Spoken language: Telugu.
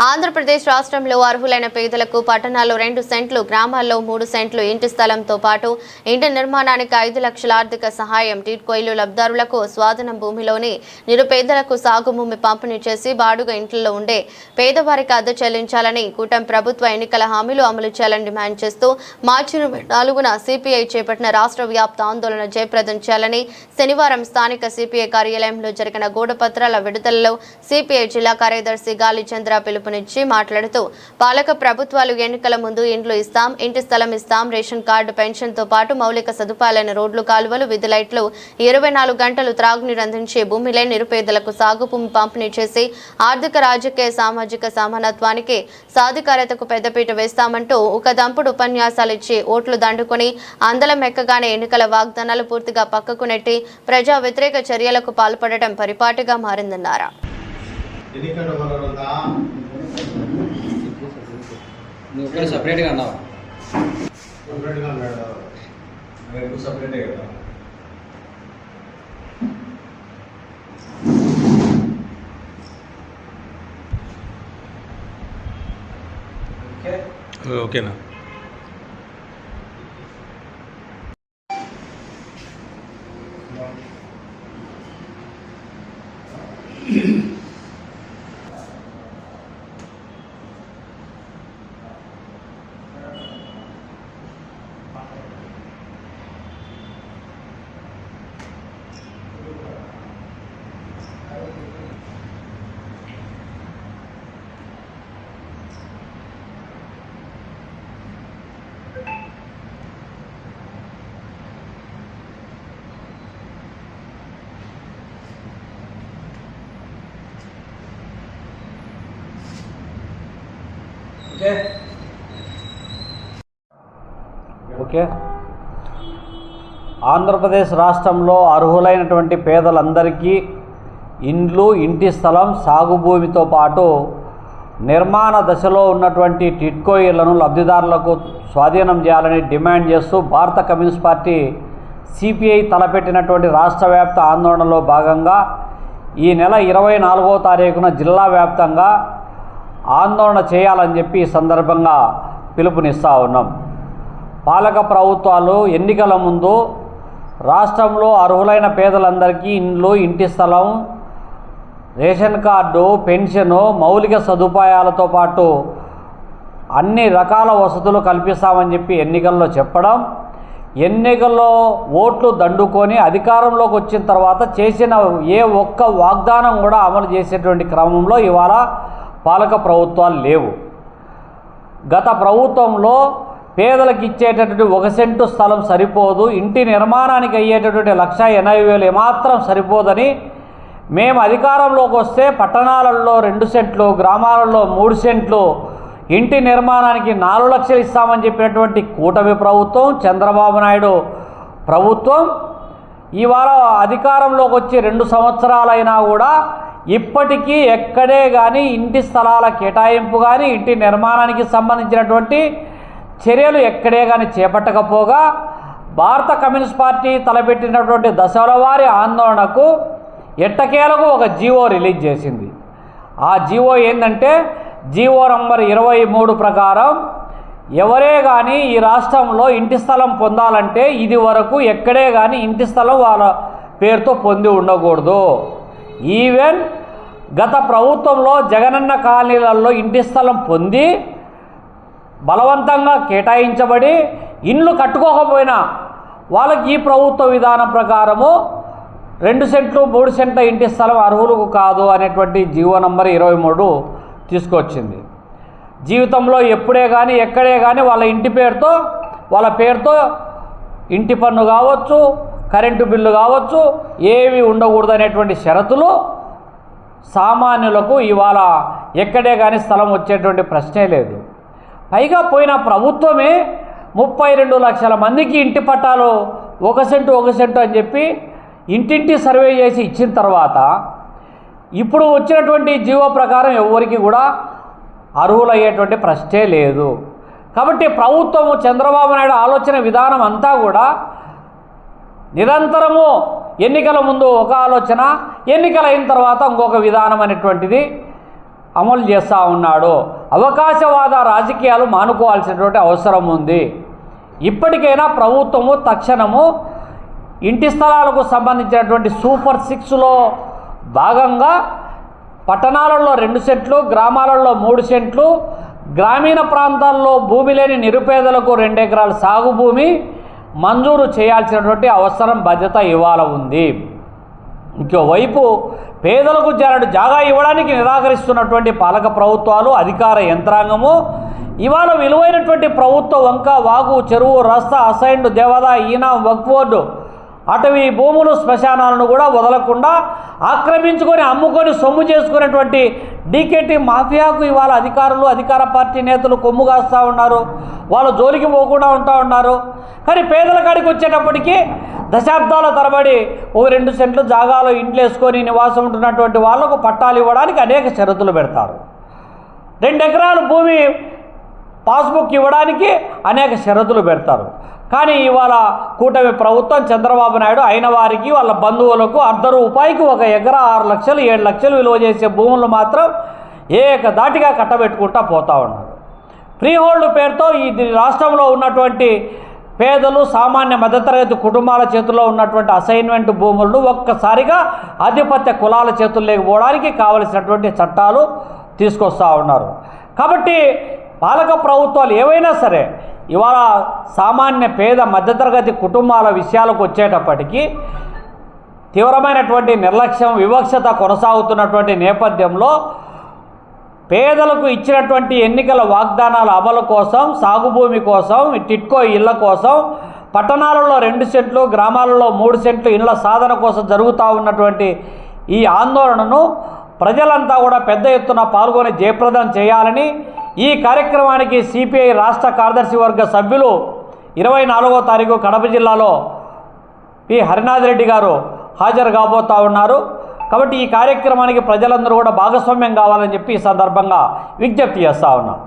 ఆంధ్రప్రదేశ్ రాష్ట్రంలో అర్హులైన పేదలకు పట్టణాల్లో 2 సెంట్లు, గ్రామాల్లో 3 సెంట్లు ఇంటి స్థలంతో పాటు ఇంటి నిర్మాణానికి 5 లక్షల ఆర్థిక సహాయం, టిడ్కోయిలు లబ్ధిదారులకు స్వాధీనం భూమిలోని నిరుపేదలకు సాగు భూమి పంపిణీ చేసి బాడుగ ఇంట్లో ఉండే పేదవారికి అద్దె చెల్లించాలని కూటమి ప్రభుత్వ ఎన్నికల హామీలు అమలు చేయాలని డిమాండ్ చేస్తూ మార్చి 4న సిపిఐ చేపట్టిన రాష్ట్ర వ్యాప్త ఆందోళన జయప్రదం చేయాలని శనివారం స్థానిక సిపిఐ కార్యాలయంలో జరిగిన గూఢపత్రాల విడుదలలో సిపిఐ జిల్లా కార్యదర్శి గాలి చంద్ర పిలుపునిచ్చి మాట్లాడుతూ పాలక ప్రభుత్వాలు ఎన్నికల ముందు ఇండ్లు ఇస్తాం, ఇంటి స్థలం ఇస్తాం, రేషన్ కార్డు, పెన్షన్ తో పాటు మౌలిక సదుపాయాలైన రోడ్లు, కాలువలు, విధి లైట్లు, 24 గంటలు త్రాగునీరు అందించే భూమి లేని నిరుపేదలకు సాగు భూమి పంపిణీ చేసి ఆర్థిక, రాజకీయ, సామాజిక సమానత్వానికి, సాధికారతకు పెద్దపీట వేస్తామంటూ ఒక దంపుడు ఉపన్యాసాలు ఇచ్చి ఓట్లు దండుకొని అందలం ఎక్కగానే ఎన్నికల వాగ్దానాలు పూర్తిగా పక్కకు నెట్టి ప్రజా వ్యతిరేక చర్యలకు పాల్పడటం పరిపాటిగా మారిందన్నారు. సపరేట్గా అన్నావా? సపరేటే కదా. ఓకేనా? ఓకే. ఆంధ్రప్రదేశ్ రాష్ట్రంలో అర్హులైనటువంటి పేదలందరికీ ఇండ్లు, ఇంటి స్థలం, సాగు భూమితో పాటు నిర్మాణ దశలో ఉన్నటువంటి టిడ్కో ఇళ్లను లబ్ధిదారులకు స్వాధీనం చేయాలని డిమాండ్ చేస్తూ భారత కమ్యూనిస్ట్ పార్టీ సిపిఐ తలపెట్టినటువంటి రాష్ట్ర వ్యాప్త ఆందోళనలో భాగంగా ఈ నెల 24వ తారీఖున జిల్లా వ్యాప్తంగా ఆందోళన చేయాలని చెప్పి ఈ సందర్భంగా పిలుపునిస్తూ ఉన్నాం. పాలక ప్రభుత్వాలు ఎన్నికల ముందు రాష్ట్రంలో అర్హులైన పేదలందరికీ ఇండ్లు, ఇంటి స్థలం, రేషన్ కార్డు, పెన్షను, మౌలిక సదుపాయాలతో పాటు అన్ని రకాల వసతులు కల్పిస్తామని చెప్పి ఎన్నికల్లో చెప్పడం, ఎన్నికల్లో ఓట్లు దండుకొని అధికారంలోకి వచ్చిన తర్వాత చేసిన ఏ ఒక్క వాగ్దానం కూడా అమలు చేసేటువంటి క్రమంలో ఇవాళ పాలక ప్రభుత్వాలు లేవు. గత ప్రభుత్వంలో పేదలకు ఇచ్చేటటువంటి 1 సెంటు స్థలం సరిపోదు, ఇంటి నిర్మాణానికి అయ్యేటటువంటి 1,80,000 ఏమాత్రం సరిపోదని మేము అధికారంలోకి వస్తే పట్టణాలలో 2 సెంట్లు, గ్రామాలలో 3 సెంట్లు, ఇంటి నిర్మాణానికి 4 లక్షలు ఇస్తామని చెప్పినటువంటి కూటమి ప్రభుత్వం, చంద్రబాబు నాయుడు ప్రభుత్వం ఇవాళ అధికారంలోకి వచ్చి 2 సంవత్సరాలైనా కూడా ఇప్పటికీ ఎక్కడే కానీ ఇంటి స్థలాల కేటాయింపు కానీ, ఇంటి నిర్మాణానికి సంబంధించినటువంటి చర్యలు ఎక్కడే కానీ చేపట్టకపోగా భారత కమ్యూనిస్ట్ పార్టీ తలపెట్టినటువంటి దశలవారీ ఆందోళనకు ఎట్టకేలకు ఒక జీవో రిలీజ్ చేసింది. ఆ జీవో ఏంటంటే జీవో నంబర్ 23 ప్రకారం ఎవరే కానీ ఈ రాష్ట్రంలో ఇంటి స్థలం పొందాలంటే ఇది వరకు ఎక్కడే కానీ ఇంటి స్థలం వాళ్ళ పేరుతో పొంది ఉండకూడదు. ఈవెన్ గత ప్రభుత్వంలో జగనన్న కాలనీలలో ఇంటి స్థలం పొంది బలవంతంగా కేటాయించబడి ఇండ్లు కట్టుకోకపోయినా వాళ్ళకి ఈ ప్రభుత్వ విధానం ప్రకారము 2 సెంట్లు, 3 సెంట్ల ఇంటి స్థలం అర్హులకు కాదు అనేటువంటి జీవో నంబర్ 23 తీసుకొచ్చింది. జీవితంలో ఎప్పుడే కానీ ఎక్కడే కానీ వాళ్ళ ఇంటి పేరుతో, వాళ్ళ పేరుతో ఇంటి పన్ను కావచ్చు, కరెంటు బిల్లు కావచ్చు, ఏవి ఉండకూడదు అనేటువంటి షరతులు సామాన్యులకు ఇవాళ ఎక్కడే కానీ స్థలం వచ్చేటువంటి ప్రశ్నే లేదు. పైగా పోయిన ప్రభుత్వమే 32 లక్షల మందికి ఇంటి పట్టాలు 1 సెంటు 1 సెంటు అని చెప్పి ఇంటింటి సర్వే చేసి ఇచ్చిన తర్వాత ఇప్పుడు వచ్చినటువంటి జీవో ప్రకారం ఎవరికి కూడా అర్హులయ్యేటువంటి ప్రశ్నే లేదు. కాబట్టి ప్రభుత్వము, చంద్రబాబు నాయుడు ఆలోచన విధానం అంతా కూడా నిరంతరము ఎన్నికల ముందు ఒక ఆలోచన, ఎన్నికలు అయిన తర్వాత ఇంకొక విధానం అనేటువంటిది అమలు చేస్తూ ఉన్నాడు. అవకాశవాద రాజకీయాలు మానుకోవాల్సినటువంటి అవసరం ఉంది. ఇప్పటికైనా ప్రభుత్వము తక్షణము ఇంటి స్థలాలకు సంబంధించినటువంటి సూపర్ 6లో భాగంగా పట్టణాలలో 2 సెంట్లు, గ్రామాలలో 3 సెంట్లు, గ్రామీణ ప్రాంతాల్లో భూమి లేని నిరుపేదలకు 2 ఎకరాల సాగు భూమి మంజూరు చేయాల్సినటువంటి అవసరం బాధ్యత ఇవాళ ఉంది. ఇంకోవైపు పేదలకు జాగా ఇవ్వడానికి నిరాకరిస్తున్నటువంటి పాలక ప్రభుత్వాలు, అధికార యంత్రాంగము ఇవాళ విలువైనటువంటి ప్రభుత్వ వంక, వాగు, చెరువు, రస్తా, అసైన్డ్, దేవాదా, ఈనా, వక్ఫ్ బోర్డు, అటవీ భూములు, శ్మశానాలను కూడా వదలకుండా ఆక్రమించుకొని అమ్ముకొని సొమ్ము చేసుకునేటువంటి డీకేటీ మాఫియాకు ఇవాళ అధికారులు, అధికార పార్టీ నేతలు కొమ్ము కాస్తూ ఉన్నారు. వాళ్ళు జోలికి పోకుండా ఉంటా ఉన్నారు. కానీ పేదల కాడికి వచ్చేటప్పటికీ దశాబ్దాల తరబడి 2 సెంట్లు జాగాలో ఇంట్లు వేసుకొని నివాసం ఉంటున్నటువంటి వాళ్లకు పట్టాలు ఇవ్వడానికి అనేక షరతులు పెడతారు. 2 ఎకరాల భూమి పాస్బుక్ ఇవ్వడానికి అనేక షరతులు పెడతారు. కానీ ఇవాళ కూటమి ప్రభుత్వం, చంద్రబాబు నాయుడు అయిన వారికి, వాళ్ళ బంధువులకు ₹1,00,000 1 ఎకరా 6 లక్షలు 7 లక్షలు విలువ చేసే భూములు మాత్రం ఏకదాటిగా కట్టబెట్టుకుంటా పోతూ ఉన్నారు. ఫ్రీ హోల్డ్ పేరుతో ఈ రాష్ట్రంలో ఉన్నటువంటి పేదలు, సామాన్య మధ్యతరగతి కుటుంబాల చేతుల్లో ఉన్నటువంటి అసైన్మెంట్ భూములను ఒక్కసారిగా ఆధిపత్య కులాల చేతుల్లోకి పోవడానికి కావలసినటువంటి చట్టాలు తీసుకొస్తూ ఉన్నారు. కాబట్టి పాలక ప్రభుత్వాలు ఏవైనా సరే ఇవాళ సామాన్య పేద మధ్యతరగతి కుటుంబాల విషయాలకు వచ్చేటప్పటికీ తీవ్రమైనటువంటి నిర్లక్ష్యం, వివక్షత కొనసాగుతున్నటువంటి నేపథ్యంలో పేదలకు ఇచ్చినటువంటి ఎన్నికల వాగ్దానాల అమలు కోసం, సాగుభూమి కోసం, టిట్కో ఇళ్ల కోసం, పట్టణాలలో 2 సెంట్లు, గ్రామాలలో 3 సెంట్లు ఇళ్ల సాధన కోసం జరుగుతూ ఉన్నటువంటి ఈ ఆందోళనను ప్రజలంతా కూడా పెద్ద ఎత్తున పాల్గొని జయప్రదం చేయాలని, ఈ కార్యక్రమానికి సిపిఐ రాష్ట్ర కార్యదర్శి వర్గ సభ్యులు 24వ తారీఖు కడప జిల్లాలో పి హరినాథ్ రెడ్డి గారు హాజరు కాబోతూ ఉన్నారు. కాబట్టి ఈ కార్యక్రమానికి ప్రజలందరూ కూడా భాగస్వామ్యం కావాలని చెప్పి ఈ సందర్భంగా విజ్ఞప్తి చేస్తూ ఉన్నాం.